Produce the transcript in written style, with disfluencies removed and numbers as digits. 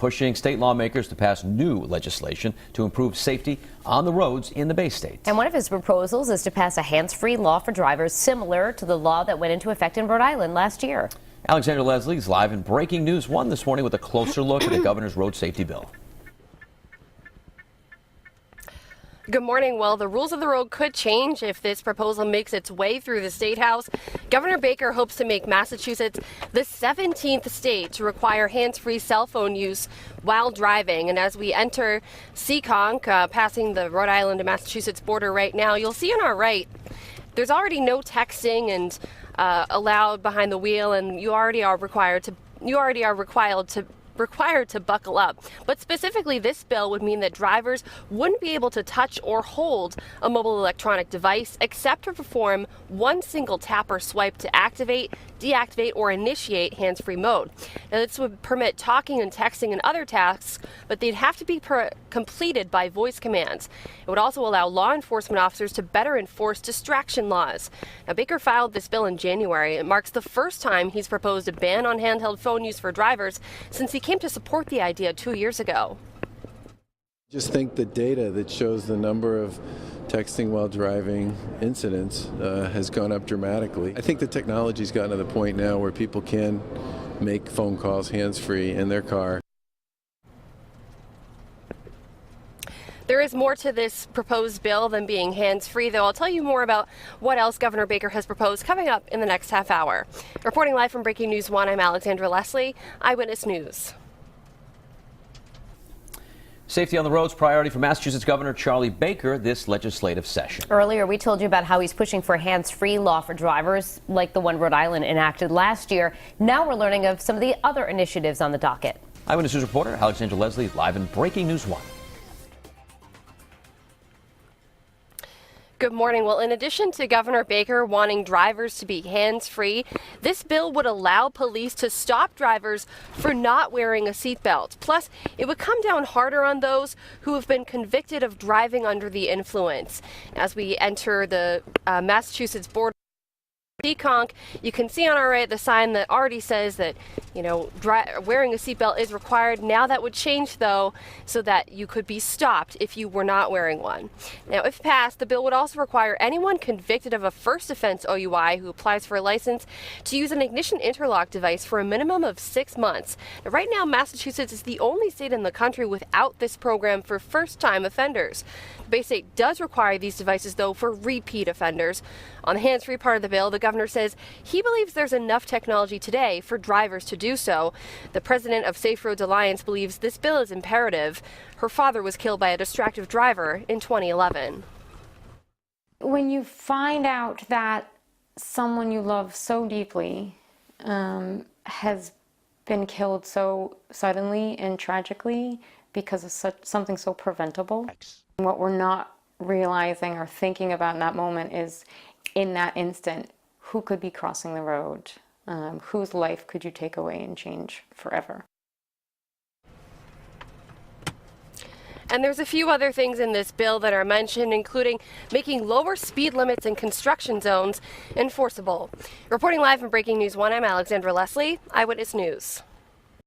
pushing state lawmakers to pass new legislation to improve safety on the roads in the Bay State. And one of his proposals is to pass a hands-free law for drivers similar to the law that went into effect in Rhode Island last year. Alexandra Leslie is live in Breaking News 1 this morning with a closer look at the governor's road safety bill. Good morning. Well, the rules of the road could change if this proposal makes its way through the State House. Governor Baker hopes to make Massachusetts the 17th state to require hands-free cell phone use while driving. And as we enter Seekonk, passing the Rhode Island and Massachusetts border right now, you'll see on our right, there's already no texting and allowed behind the wheel, and you already are required to buckle up. But specifically, this bill would mean that drivers wouldn't be able to touch or hold a mobile electronic device except to perform one single tap or swipe to activate, deactivate, or initiate hands-free mode. Now, this would permit talking and texting and other tasks, but they'd have to be completed by voice commands. It would also allow law enforcement officers to better enforce distraction laws. Now, Baker filed this bill in January. It marks the first time he's proposed a ban on handheld phone use for drivers since he came to support the idea 2 years ago. Just think the data that shows the number of texting while driving incidents has gone up dramatically. I think the technology's gotten to the point now where people can make phone calls hands-free in their car. There is more to this proposed bill than being hands-free, though. I'll tell you more about what else Governor Baker has proposed coming up in the next half hour. Reporting live from Breaking News 1, I'm Alexandra Leslie, Eyewitness News. Safety on the roads priority for Massachusetts Governor Charlie Baker this legislative session. Earlier, we told you about how he's pushing for a hands-free law for drivers like the one Rhode Island enacted last year. Now we're learning of some of the other initiatives on the docket. Eyewitness News reporter Alexandra Leslie live in Breaking News 1. Good morning. Well, in addition to Governor Baker wanting drivers to be hands-free, this bill would allow police to stop drivers for not wearing a seatbelt. Plus, it would come down harder on those who have been convicted of driving under the influence. As we enter the Massachusetts border, Seekonk, you can see on our right the sign that already says that, wearing a seatbelt is required. Now that would change, though, so that you could be stopped if you were not wearing one. Now, if passed, the bill would also require anyone convicted of a first offense OUI who applies for a license to use an ignition interlock device for a minimum of 6 months. Now, right now, Massachusetts is the only state in the country without this program for first-time offenders. The Bay State does require these devices, though, for repeat offenders. On the hands-free part of the bill, the governor says he believes there's enough technology today for drivers to do so. The president of Safe Roads Alliance believes this bill is imperative. Her father was killed by a distracted driver in 2011. When you find out that someone you love so deeply has been killed so suddenly and tragically because of something so preventable, what we're not realizing or thinking about in that moment is, in that instant, who could be crossing the road? Whose life could you take away and change forever? And there's a few other things in this bill that are mentioned, including making lower speed limits in construction zones enforceable. Reporting live from Breaking News 1, I'm Alexandra Leslie, Eyewitness News.